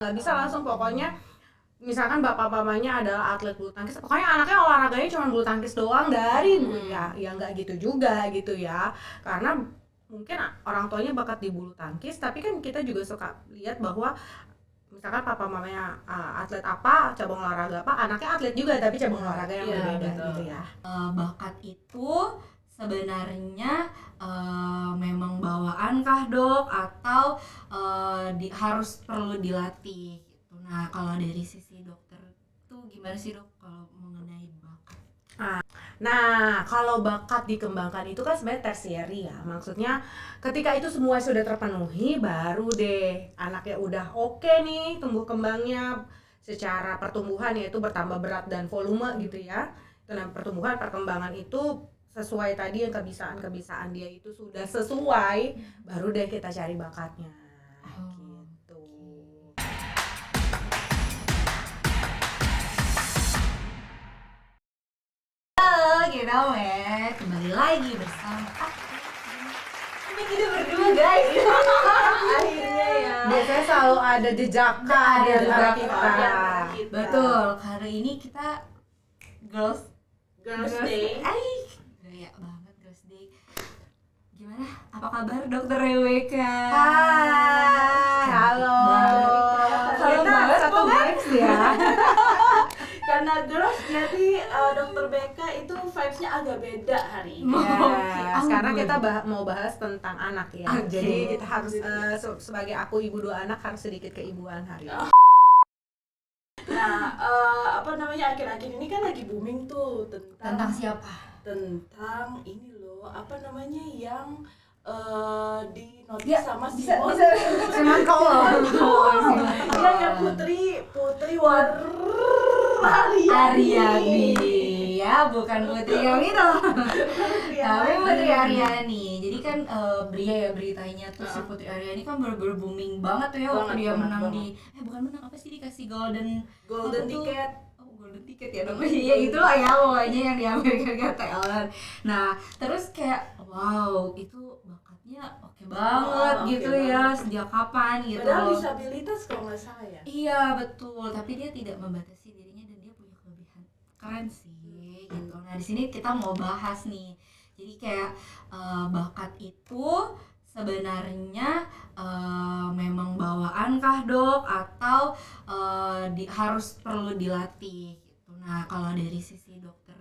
nggak bisa langsung pokoknya misalkan bapak mamanya adalah atlet bulu tangkis, pokoknya anaknya olahraganya cuma bulu tangkis doang dari ya nggak gitu juga gitu ya, karena mungkin orang tuanya bakat di bulu tangkis, tapi kan kita juga suka lihat bahwa misalkan papa mamanya atlet apa, cabang olahraga apa, anaknya atlet juga tapi cabang olahraga yang berbeda gitu ya. Bakat itu sebenarnya memang bawaan kah dok, atau harus perlu dilatih gitu. Nah kalau dari sisi dokter tuh gimana sih dok kalau mengenai bakat? Nah, kalau bakat dikembangkan itu kan sebenarnya tersieri ya. Maksudnya ketika itu semua sudah terpenuhi, baru deh anaknya udah oke nih tumbuh kembangnya secara pertumbuhan, yaitu bertambah berat dan volume gitu ya. Dan pertumbuhan perkembangan itu sesuai tadi yang kebisaan dia itu sudah sesuai, baru deh kita cari bakatnya. Gitu. Halo, kita kembali lagi bersama Ini kita berdua guys. Akhirnya ya. Biasanya selalu ada jejaka di antara kita. Betul. Hari ini kita Girls Day. Gaya banget Girls Day. Gimana? Apa kabar Dokter Rebecca? Hai, halo. Salam Kita banget satu vibes ya. Karena girls, jadi Dokter Becca itu vibes-nya agak beda hari ini. Ya, sekarang kita mau bahas tentang anak ya. Okay. Jadi kita harus sebagai aku ibu dua anak harus sedikit keibuan hari ini. Nah, akhir-akhir ini kan lagi booming tuh Tentang siapa? tentang ini loh, yang di notis Ya, sama bisa. Cuman kalau Iya, Putri Aryani ya, bukan Putri yang itu. Tapi Putri Aryani. Jadi kan beritanya tuh si Putri Aryani kan bener-bener booming banget tuh ya waktu dia menang di bukan menang, apa sih, dikasih golden ticket. Golden ticket ya dong. Iya itu lah ya pokoknya yang di American Got Talent. Nah, terus kayak wow, itu bakatnya oke banget gitu ya. Sejak kapan gitu Padahal loh. disabilitas kalau nggak salah ya. Iya betul, tapi dia tidak membatasi dirinya dan dia punya kelebihan. Keren sih gitu. Nah di sini kita mau bahas nih. Jadi kayak bakat itu sebenarnya memang bawaan kah dok, atau harus perlu dilatih gitu. Nah kalau dari sisi dokter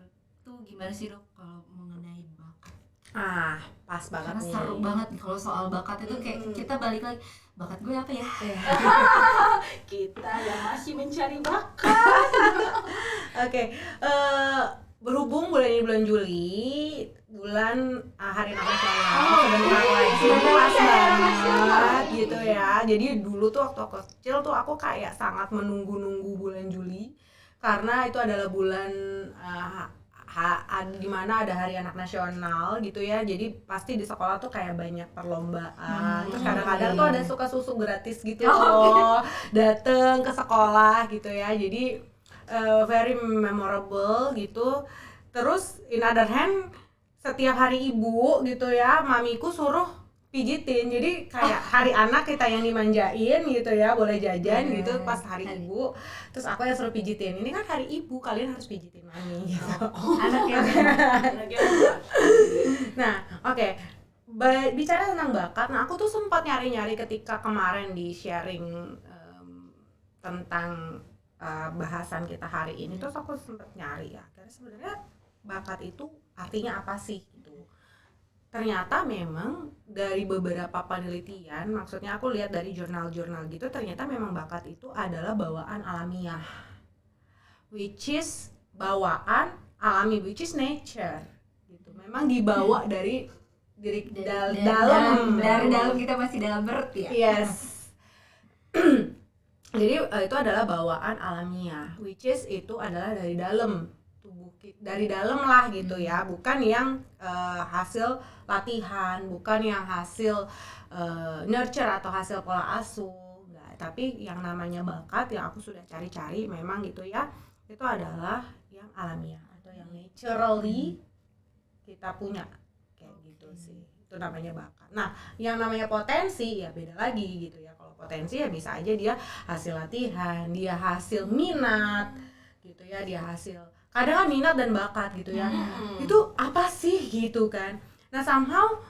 tuh gimana sih dok kalau mengenai bakat? pas banget Karena nih. seru banget nih kalau soal bakat itu kayak kita balik lagi, bakat gue apa ya? Kita yang masih mencari bakat. Oke, berhubung bulan ini bulan Juli, bulan Hari Anak Nasional, sebentar lagi pas banget gitu ya. Jadi dulu tuh waktu aku kecil tuh aku kayak sangat menunggu-nunggu bulan Juli, karena itu adalah bulan di mana ada Hari Anak Nasional gitu ya. Jadi pasti di sekolah tuh kayak banyak perlombaan. Terus kadang-kadang tuh ada suka susu gratis gitu loh, dateng ke sekolah gitu ya. Jadi very memorable gitu. Terus in other hand, setiap hari ibu gitu ya, mamiku suruh pijitin. Jadi kayak hari anak kita yang dimanjain gitu ya, boleh jajan gitu pas hari ibu. Terus aku yang suruh pijitin. Ini kan hari ibu, kalian harus pijitin mami gitu. Anaknya Nah, oke. Bicara tentang bakat, nah aku tuh sempat nyari-nyari ketika kemarin di sharing tentang bahasan kita hari ini, terus aku sempat nyari ya, karena sebenarnya bakat itu artinya apa sih gitu. Ternyata memang dari beberapa penelitian, maksudnya aku lihat dari jurnal-jurnal gitu, ternyata memang bakat itu adalah bawaan alamiah, which is bawaan alami, which is nature gitu. Memang dibawa dari dalam kita masih dalam birth ya. Yes. Jadi itu adalah bawaan alamiah, which is itu adalah dari dalam tubuh kita, dari dalam lah gitu ya, bukan yang hasil latihan, bukan yang hasil nurture atau hasil pola asuh, enggak. Tapi yang namanya bakat yang aku sudah cari-cari memang gitu ya, itu adalah yang alamiah atau yang naturally kita punya kayak gitu sih. itu namanya bakat. Nah, yang namanya potensi ya beda lagi gitu ya. Kalau potensi ya bisa aja dia hasil latihan, dia hasil minat gitu ya, dia hasil kadang kan minat dan bakat gitu ya. Itu apa sih gitu kan. Nah, somehow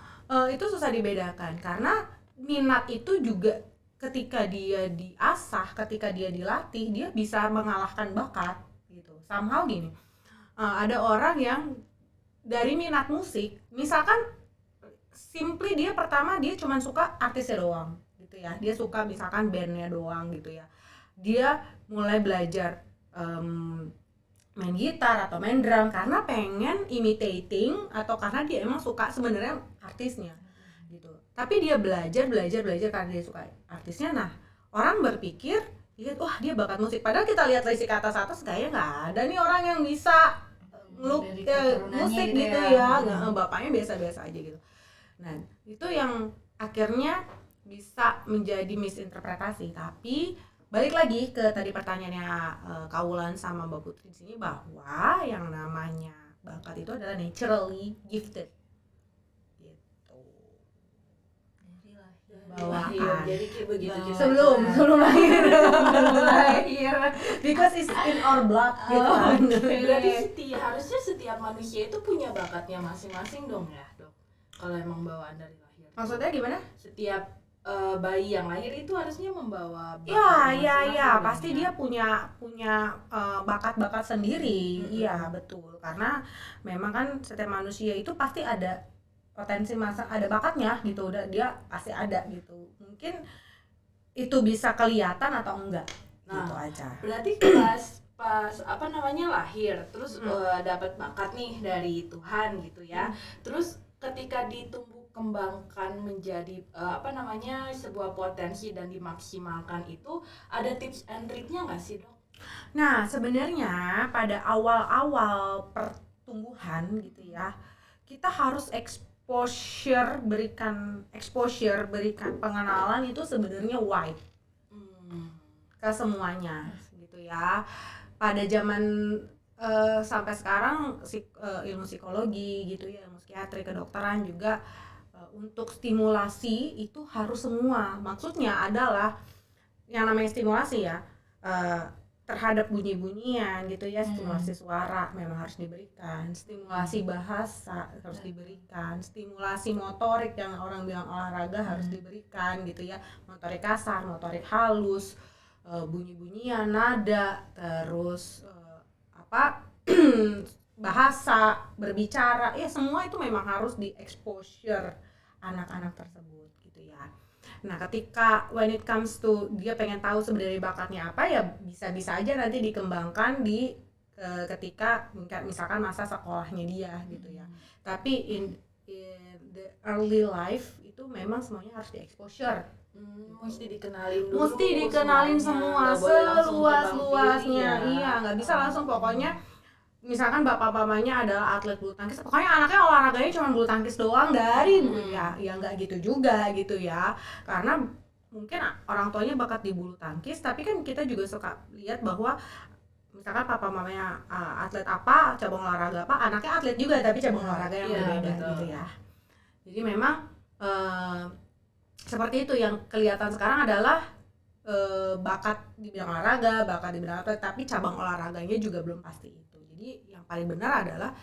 itu susah dibedakan karena minat itu juga ketika dia diasah, ketika dia dilatih, dia bisa mengalahkan bakat gitu. Somehow gini, ada orang yang dari minat musik, misalkan simply dia pertama dia cuma suka artisnya doang gitu ya, dia suka misalkan bandnya doang gitu ya, dia mulai belajar main gitar atau main drum karena pengen imitating atau karena dia emang suka sebenarnya artisnya gitu, tapi dia belajar karena dia suka artisnya. Nah, orang berpikir lihat wah dia bakat musik, padahal kita lihat dari ke atas kayaknya nggak ada nih orang yang bisa musik gitu ya, bapaknya biasa-biasa aja gitu. Nah, itu yang akhirnya bisa menjadi misinterpretasi. Tapi balik lagi ke tadi pertanyaannya Kak Wulan sama Mbak Putri di sini, bahwa yang namanya bakat itu adalah naturally gifted gitu. Bawaan. Jadi kayak begitu kita Sebelum lahir. Because it's in our blood gitu kan. Berarti harusnya setiap manusia itu punya bakatnya masing-masing dong ya, Dok. Kalau emang bawaan dari lahir. Maksudnya gimana? Setiap bayi yang lahir itu harusnya membawa bakat Ya, masing-masing pasti dong, ya? dia punya bakat-bakat sendiri. Iya, betul. Karena memang kan setiap manusia itu pasti ada potensi ada bakatnya gitu. Dia pasti ada gitu. Mungkin itu bisa kelihatan atau enggak. Nah, gitu aja. Berarti pas lahir terus dapat bakat nih dari Tuhan gitu ya. Terus ketika ditumbuh kembangkan menjadi sebuah potensi dan dimaksimalkan, itu ada tips and triknya nggak sih, Dok? Nah, sebenarnya pada awal-awal pertumbuhan gitu ya, kita harus berikan pengenalan itu sebenarnya wide ke semuanya gitu ya. Pada zaman sampai sekarang ilmu psikologi gitu ya, ilmu psikiatri, kedokteran juga untuk stimulasi itu harus semua. Maksudnya adalah yang namanya stimulasi ya terhadap bunyi-bunyian gitu ya, stimulasi suara memang harus diberikan, stimulasi bahasa harus diberikan, stimulasi motorik yang orang bilang olahraga harus diberikan gitu ya, motorik kasar, motorik halus, bunyi-bunyian, nada, terus bahasa, berbicara, ya semua itu memang harus di-exposure anak-anak tersebut gitu ya. Nah, ketika when it comes to dia pengen tahu sebenarnya bakatnya apa, ya bisa-bisa aja nanti dikembangkan di ketika misalkan masa sekolahnya dia gitu ya. Tapi in the early life itu memang semuanya harus di-exposure. Mesti dikenalin dulu. Mesti dikenalin semua seluas-luasnya. Iya, nggak bisa langsung pokoknya misalkan bapak-bapaknya adalah atlet bulu tangkis, pokoknya anaknya olahraganya cuma bulu tangkis doang dari ya nggak gitu juga gitu ya, karena mungkin orang tuanya bakat di bulu tangkis, tapi kan kita juga suka lihat bahwa misalkan papa mamanya atlet apa, cabang olahraga apa, anaknya atlet juga tapi cabang olahraga yang berbeda gitu ya. Jadi memang seperti itu yang kelihatan sekarang adalah bakat di bidang olahraga, bakat di bidang atlet, tapi cabang olahraganya juga belum pasti itu. Jadi yang paling benar adalah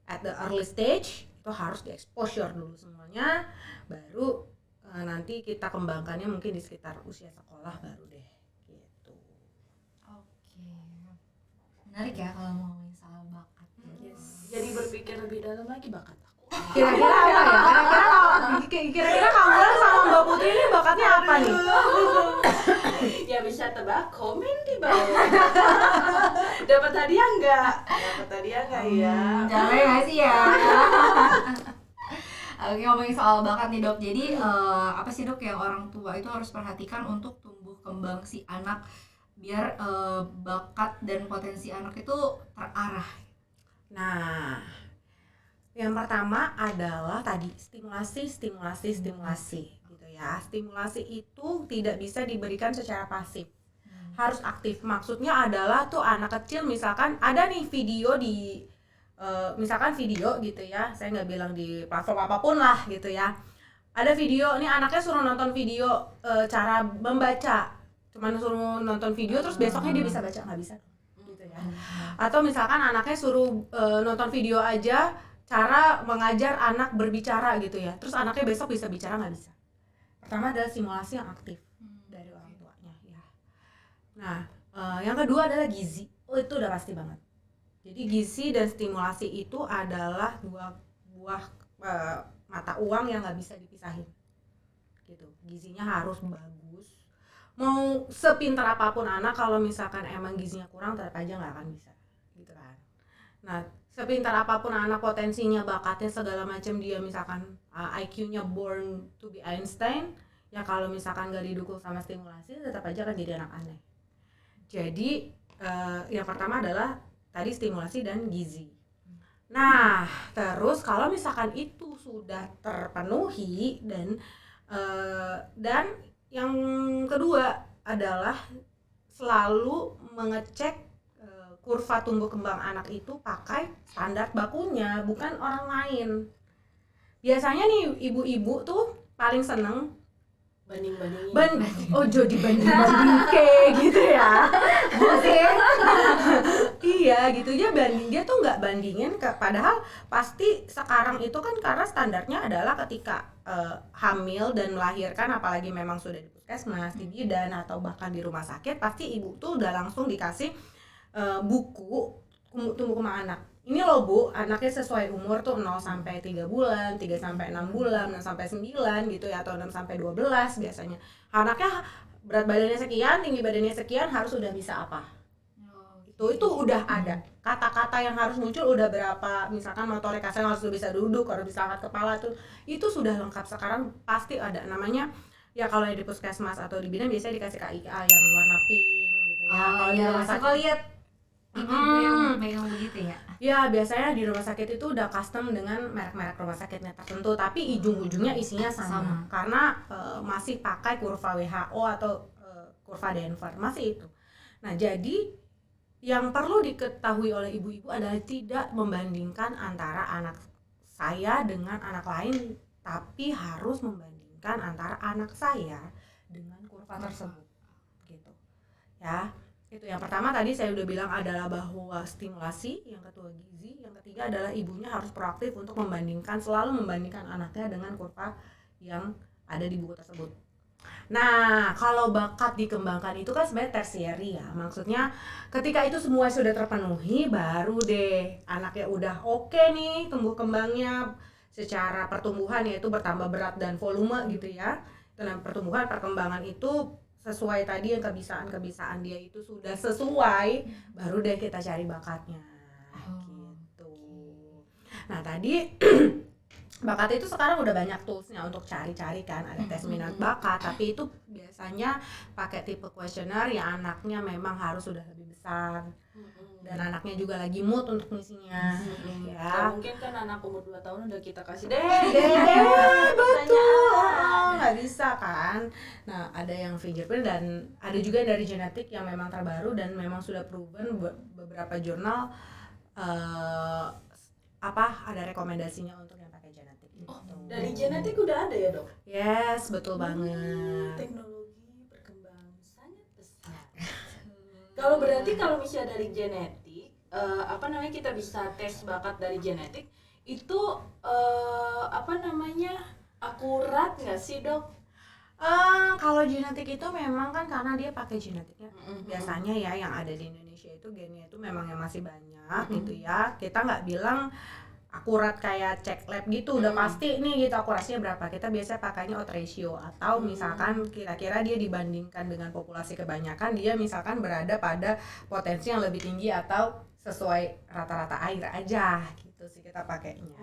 at the early stage itu harus di-exposure dulu semuanya, baru nanti kita kembangkannya mungkin di sekitar usia sekolah baru deh gitu. Oke. Menarik ya kalau mau ngomongin soal bakat. Yes. Jadi berpikir lebih dalam lagi bakat aku. Kira-kira apa ya? Kira-kira kamu sama Mbak Putri ini bakatnya apa nih? Ya bisa tebak, komen di bawah. Dapat hadiah enggak? Ya? Capek nggak sih ya? Oke, ngomongin soal bakat nih, Dok. Jadi apa sih, Dok, yang orang tua itu harus perhatikan untuk tumbuh kembang si anak biar bakat dan potensi anak itu terarah? Nah, yang pertama adalah tadi stimulasi gitu ya. Stimulasi itu tidak bisa diberikan secara pasif, harus aktif. Maksudnya adalah tuh anak kecil misalkan ada nih video di misalkan video gitu ya, saya nggak bilang di platform apapun lah gitu ya, ada video nih anaknya suruh nonton video cara membaca, cuman suruh nonton video terus besoknya dia bisa baca, nggak bisa gitu ya. Atau misalkan anaknya suruh nonton video aja cara mengajar anak berbicara gitu ya, terus anaknya besok bisa bicara, nggak bisa. Pertama adalah simulasi yang aktif dari orang tuanya ya. Nah yang kedua adalah gizi. Itu udah pasti banget. Jadi gizi dan stimulasi itu adalah dua buah mata uang yang nggak bisa dipisahin gitu. Gizinya harus bagus, mau sepintar apapun anak, kalau misalkan emang gizinya kurang tetap aja nggak akan bisa gitu kan. Nah sepintar apapun anak, potensinya, bakatnya segala macam, dia misalkan IQ-nya born to be Einstein ya, kalau misalkan nggak didukung sama stimulasi tetap aja kan jadi anak aneh. Jadi yang pertama adalah tadi stimulasi dan gizi. Nah, terus kalau misalkan itu sudah terpenuhi dan yang kedua adalah selalu mengecek kurva tumbuh kembang anak itu pakai standar bakunya, bukan orang lain. Biasanya nih ibu-ibu tuh paling seneng banding-bandingin. Dibanding-banding kayak gitu ya. Iya gitu, dia tuh nggak bandingin padahal pasti sekarang itu kan karena standarnya adalah ketika hamil dan melahirkan, apalagi memang sudah di puskesmas, di bidan atau bahkan di rumah sakit, pasti ibu tuh udah langsung dikasih buku tumbuh kembang anak. Ini loh Bu, anaknya sesuai umur tuh 0 sampai 3 bulan, 3 sampai 6 bulan, 6 sampai 9 gitu ya, atau 6 sampai 12 biasanya. Anaknya berat badannya sekian, tinggi badannya sekian, harus udah bisa apa. Itu udah ada. Kata-kata yang harus muncul udah berapa, misalkan motorik kasar harus bisa duduk, harus bisa angkat kepala tuh. Itu sudah lengkap sekarang, pasti ada namanya. Ya kalau di puskesmas atau di bidan biasanya dikasih KIA yang warna pink gitu ya. Kalau di rumah sakit lihat ibu-ibu yang megang begitu ya. Ya biasanya di rumah sakit itu udah custom dengan merek-merek rumah sakitnya tertentu, tapi ujung-ujungnya isinya sama. Karena masih pakai kurva WHO atau kurva Denver, masih itu. Nah jadi yang perlu diketahui oleh ibu-ibu adalah tidak membandingkan antara anak saya dengan anak lain, tapi harus membandingkan antara anak saya dengan kurva tersebut gitu ya. Itu yang pertama tadi saya udah bilang adalah bahwa stimulasi, yang kedua gizi, yang ketiga adalah ibunya harus proaktif untuk selalu membandingkan anaknya dengan kurva yang ada di buku tersebut. Nah, kalau bakat dikembangkan itu kan sebenarnya tersieri ya. Maksudnya ketika itu semua sudah terpenuhi, baru deh anaknya udah oke nih tumbuh kembangnya secara pertumbuhan, yaitu bertambah berat dan volume gitu ya. Dan pertumbuhan perkembangan itu sesuai tadi yang kebiasaan dia itu sudah sesuai, baru deh kita cari bakatnya gitu. Nah tadi bakat itu sekarang udah banyak toolsnya untuk cari-cari kan, ada tes minat bakat, tapi itu biasanya pakai tipe kuesioner yang anaknya memang harus sudah lebih besar dan anaknya juga lagi mood untuk ngisinya ya. Mungkin kan anak umur 2 tahun udah kita kasih betul, nggak bisa kan. Nah ada yang fingerprint dan ada juga dari genetik yang memang terbaru dan memang sudah proven beberapa jurnal ada rekomendasinya untuk yang pakai genetik gitu. Dari genetik udah ada ya Dok? Yes, betul banget. Teknologi berkembang sangat pesat. Kalau berarti kalau misalnya dari genetik, kita bisa tes bakat dari genetik itu akurat nggak sih Dok? Kalau genetik itu memang kan karena dia pakai genetiknya biasanya ya, yang ada di Indonesia itu gennya itu memang yang masih banyak gitu ya. Kita nggak bilang akurat kayak cek lab gitu udah pasti nih gitu akurasinya berapa. Kita biasanya pakainya odds ratio atau misalkan kira-kira dia dibandingkan dengan populasi kebanyakan, dia misalkan berada pada potensi yang lebih tinggi atau sesuai rata-rata air aja gitu sih kita pakainya.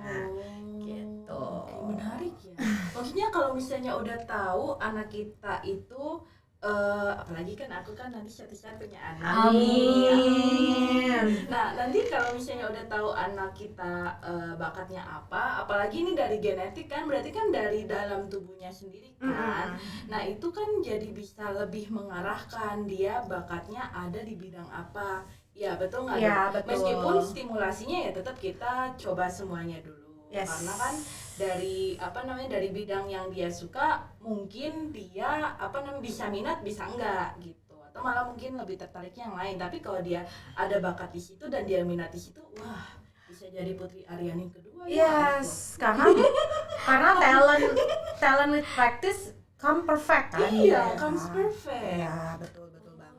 Gitu. Menarik ya. Maksudnya kalau misalnya udah tahu anak kita itu apalagi kan aku kan nanti suatu-saat punya anak. Amin. Nah nanti kalau misalnya udah tahu anak kita bakatnya apa, apalagi ini dari genetik kan, berarti kan dari dalam tubuhnya sendiri kan. Nah itu kan jadi bisa lebih mengarahkan dia bakatnya ada di bidang apa. Ya betul nggak Iya, dok? betul. Meskipun stimulasinya ya tetap kita coba semuanya dulu. Yes. Karena kan dari bidang yang dia suka mungkin dia bisa minat bisa enggak gitu. Atau malah mungkin lebih tertariknya yang lain. Tapi kalau dia ada bakat di situ dan dia minat di situ, wah bisa jadi Putri Aryani kedua ya. Yes, karena talent with practice come perfect kan. Iya, comes perfect. Iya, betul banget.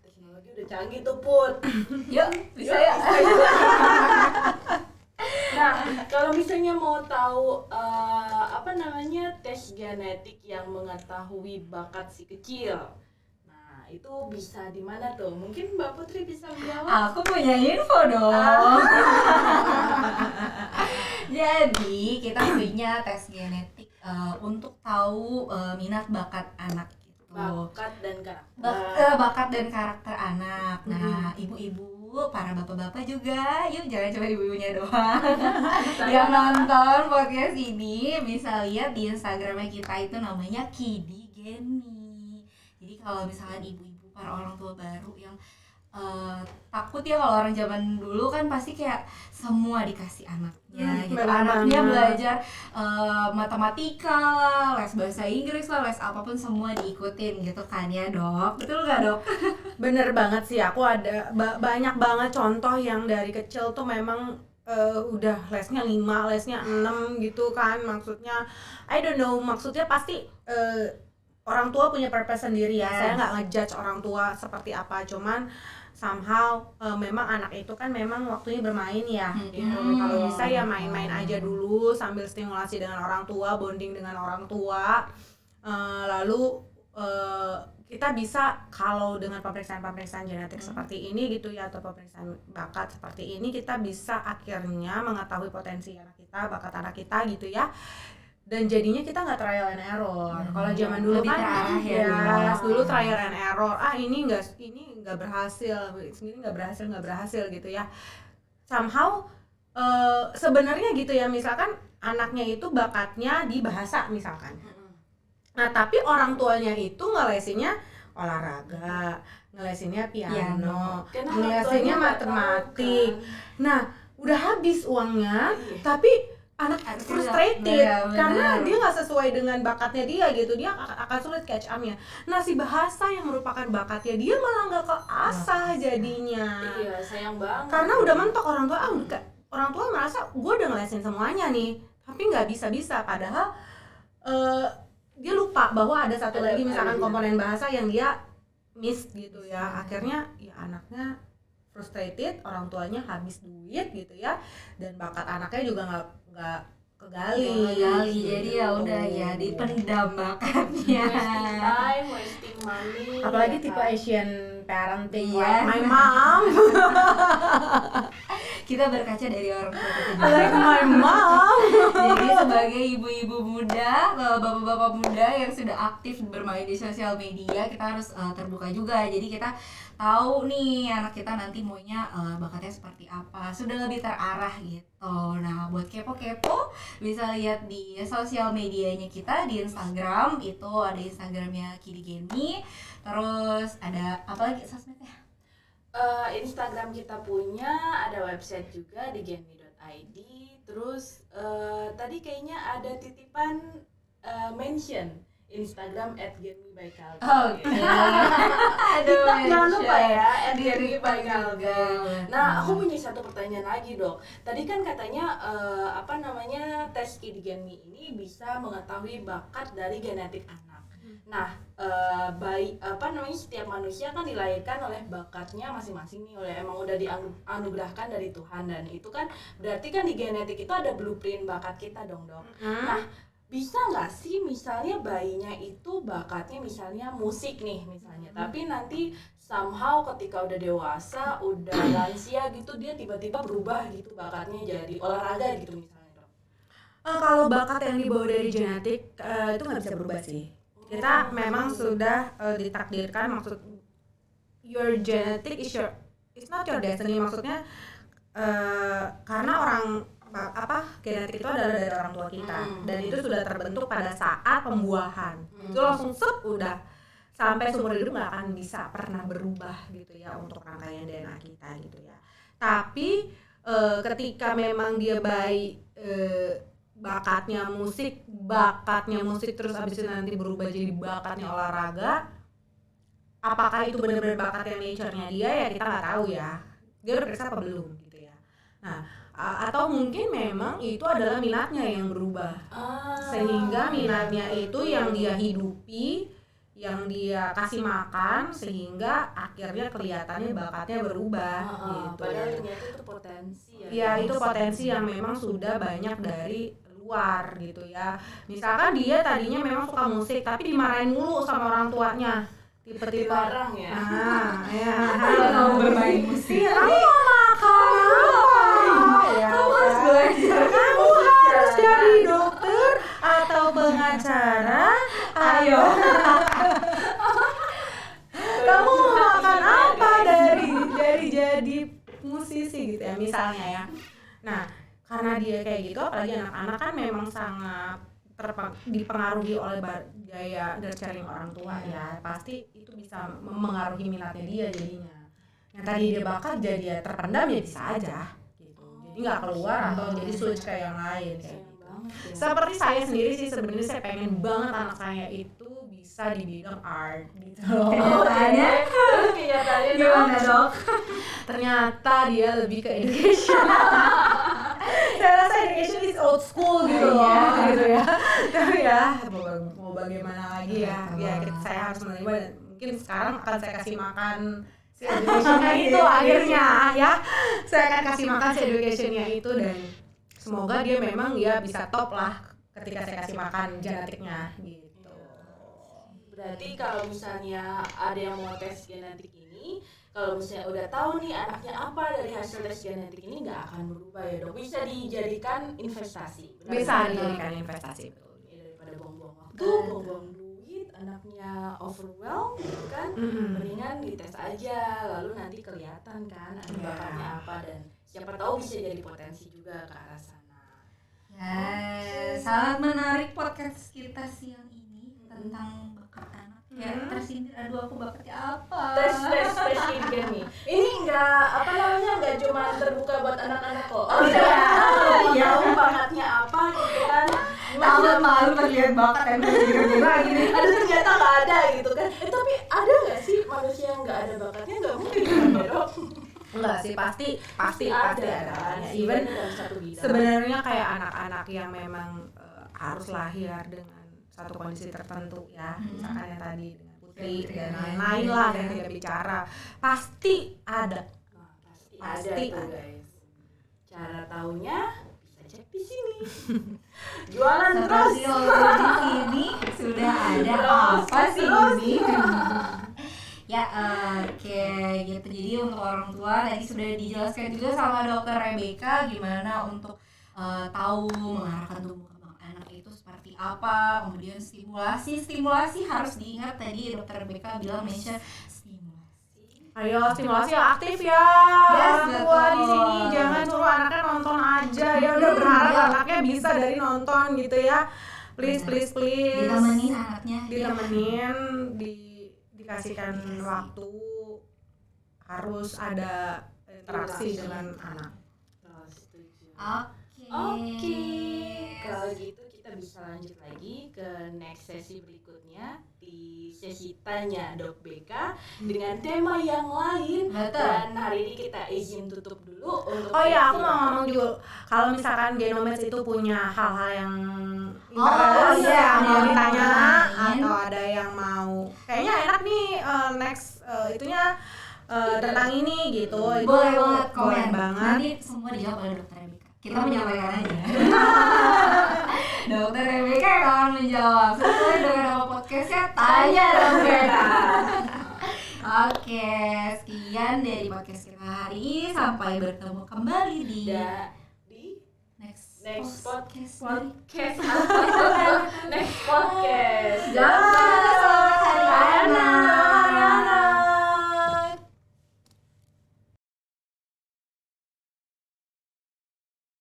Teknologi udah canggih tuh Put. Yuk, bisa ya. Nah, kalau misalnya mau tahu tes genetik yang mengetahui bakat si kecil, nah itu bisa di mana tuh? Mungkin Mbak Putri bisa menjawab. Aku punya info dong. Jadi kita punya tes genetik untuk tahu minat bakat anak gitu. Bakat dan karakter. Bakat dan karakter anak. Nah, ibu-ibu, para bapak-bapak juga, yuk jangan cuma ibu-ibunya doang. Yang nonton podcast ini bisa lihat di Instagramnya kita itu namanya Kidi Geni. Jadi kalau misalkan ibu-ibu, para orang tua baru yang takut ya, kalau orang zaman dulu kan pasti kayak semua dikasih anaknya gitu. Anaknya belajar matematika lah, les bahasa Inggris lah, les apapun semua diikutin gitu kan ya dok, betul gak dok? Bener banget sih, aku ada banyak banget contoh yang dari kecil tuh memang udah lesnya 5, lesnya 6 gitu kan. Maksudnya I don't know, maksudnya pasti orang tua punya purpose sendiri ya. Saya nggak ngejudge orang tua seperti apa, cuman somehow memang anak itu kan memang waktunya bermain ya. Kalau bisa ya main-main aja dulu sambil stimulasi dengan orang tua, bonding dengan orang tua. Lalu kita bisa kalau dengan pemeriksaan genetik seperti ini gitu ya, atau pemeriksaan bakat seperti ini, kita bisa akhirnya mengetahui potensi anak kita, bakat anak kita gitu ya. Dan jadinya kita nggak trial and error. Kalau zaman dulu lebih kan terarah ya, dulu trial and error. Ini nggak berhasil, ini nggak berhasil gitu ya. Somehow sebenarnya gitu ya, misalkan anaknya itu bakatnya di bahasa misalkan. Nah, tapi orang tuanya itu ngelesinnya olahraga, ngelesinnya piano, ngelesinnya matematik. Nah, udah habis uangnya, tapi anak frustrated karena dia nggak sesuai dengan bakatnya dia gitu, dia akan sulit catch up-nya. Nah, si bahasa yang merupakan bakatnya dia malah nggak keasah jadinya. Iya, sayang banget. Karena udah mentok orang tua merasa gue udah ngelesin semuanya nih, tapi nggak bisa. Padahal dia lupa bahwa ada satu lagi misalkan komponen bahasa yang dia miss gitu ya. Akhirnya ya anaknya frustrated, orang tuanya habis duit gitu ya, dan bakat anaknya juga nggak kegali. Jadi ya udah ya dipendam bakatnya. Wasting time, wasting money. Apalagi ya tipe kan? Asian parenting, Iya. like my mom. Kita berkaca dari orang tua kita juga. Like my mom. Jadi sebagai ibu-ibu muda, bapak-bapak muda yang sudah aktif bermain di sosial media, kita harus terbuka juga. Jadi kita tahu nih anak kita nanti maunya bakatnya seperti apa, sudah lebih terarah gitu. Nah, buat kepo-kepo bisa lihat di sosial medianya kita di Instagram, itu ada Instagramnya Kidi Geni. Terus ada apa lagi sosmednya? Instagram kita punya, ada website juga di genmi.id. Terus tadi kayaknya ada titipan mention Instagram @genmi_by_kalga. Aduh, Jangan lupa ya @genmi_by_kalga. Nah, aku punya satu pertanyaan lagi dok. Tadi kan katanya tes Kidi Genmi ini bisa mengetahui bakat dari genetik anak. Nah, setiap manusia kan dilahirkan oleh bakatnya masing-masing nih, emang udah dianugerahkan dari Tuhan, dan itu kan berarti kan di genetik itu ada blueprint bakat kita dong dok. Nah, bisa nggak sih misalnya bayinya itu bakatnya misalnya musik nih misalnya, tapi nanti somehow ketika udah dewasa, udah lansia gitu, dia tiba-tiba berubah gitu bakatnya jadi olahraga gitu misalnya dok. Kalau bakat yang dibawa dari genetik itu nggak bisa berubah sih. Kita memang sudah ditakdirkan, maksud your genetic is not your destiny, maksudnya karena genetik itu adalah dari orang tua kita, dan itu sudah terbentuk pada saat pembuahan. Itu langsung udah sampai seumur hidup nggak akan bisa pernah berubah gitu ya untuk rangkaian DNA kita gitu ya. Tapi ketika memang dia baik bakatnya musik terus abis itu nanti berubah jadi bakatnya olahraga, apakah itu benar-benar bakatnya nature-nya dia ya kita nggak tahu ya, dia udah periksa apa belum gitu ya. Nah atau mungkin memang itu adalah minatnya yang berubah, sehingga minatnya itu yang dia hidupi, yang dia kasih makan, sehingga akhirnya kelihatannya bakatnya berubah gitu. Padahal ternyata itu potensi ya. Ya itu potensi yang memang sudah banyak dari luar gitu ya. Misalkan dia tadinya memang suka musik tapi dimarahin mulu sama orang tuanya, tipe-tipe Dilarang ya. ya Kalau bermain musik kamu harus jadi dokter atau pengacara, ayo kamu mau makan apa dari jadi musisi gitu ya misalnya ya. Nah karena dia kayak gitu, apalagi anak-anak kan memang sangat dipengaruhi oleh gaya nurturing orang tua ya, pasti itu bisa mempengaruhi minatnya dia jadinya. Yang tadi dia bakat jadi ya terpendam ya bisa aja gitu, jadi nggak keluar atau jadi switch ke yang lain kayak gitu. Seperti saya sendiri sih sebenarnya saya pengen banget anak saya itu bisa di bidang art gitu. Kenyataannya gimana dok? Ternyata dia lebih ke education. Saya rasa education is old school gitu loh, gitu ya. Tapi ya mau bagaimana lagi ya, saya harus menerima dan mungkin sekarang akan saya kasih makan si education-nya itu akhirnya ya. Saya akan kasih makan si education-nya itu dan semoga dia memang ya bisa top lah ketika saya kasih makan genetiknya gitu. Berarti kalau misalnya ada yang mau tes genetik ini, kalau misalnya udah tahu nih anaknya apa dari hasil tes genetik ini nggak akan berubah ya dok, bisa dijadikan investasi. Bisa dijadikan investasi betul. Ya, daripada buang-buang waktu, buang-buang duit, anaknya overwhelmed gitu kan, mendingan dites aja, lalu nanti kelihatan kan ada bakatnya apa dan siapa tahu bisa jadi potensi juga ke arah sana. Sangat menarik podcast kita siang ini tentang bakat anak. Ya tersindir, aduh aku bakatnya apa? Tes ini nih. Ini nggak cuma terbuka buat anak-anak kok. Oh iya. Bakatnya apa gitu kan? Tahu malu terlihat bakat dan tersindir lagi nih. Ada ternyata nggak ada gitu kan? Tapi ada nggak sih manusia yang nggak ada bakatnya? Nggak mungkin ya dok. Enggak sih, pasti ada. Even sebenarnya kayak anak-anak yang memang harus lahir dengan satu kondisi tertentu ya, misalkan yang tadi dengan putri dan lain-lain lah yang tidak bicara, pasti ada. Pasti ada tuh guys. Cara taunya bisa cek di sini. Jualan terus. Di sini sudah ada apa sih ini? Ya oke gitu. Jadi untuk orang tua tadi sudah dijelaskan juga sama Dokter Rebecca gimana untuk tahu mengarahkan tumbuh kembang anak itu seperti apa. Kemudian stimulasi harus diingat, tadi Dokter Rebecca bilang mention stimulasi. Ayo stimulasi aktif ya. Yes, Tua di sini jangan suruh anaknya nonton aja ya, udah berharap anaknya bisa dari nonton gitu ya. Please. Ditemenin anaknya. Ditemenin, dikasihkan waktu, harus ada interaksi dengan anak. Oke. Kalau gitu kita bisa lanjut lagi ke next sesi berikutnya di sesi tanya Dok Beka dengan tema yang lain. Betul. Dan hari ini kita izin tutup dulu untuk. Oh iya, aku mau ngomong juga kalau misalkan Genomeds itu punya hal-hal yang interest yang mau ditanya atau ada yang mau kayaknya enak nih next itunya tentang ini gitu. Boleh banget komen. Boleh banget. Nanti semua dijawab oleh Dokter Rebecca. Kita menyampaikan aja. Dokter Rebecca yang akan menjawab sesuai dengan nama podcastnya Tanya Rebecca. Oke, sekian dari podcast kita hari ini. Sampai bertemu kembali di next podcast. podcast. Next podcast.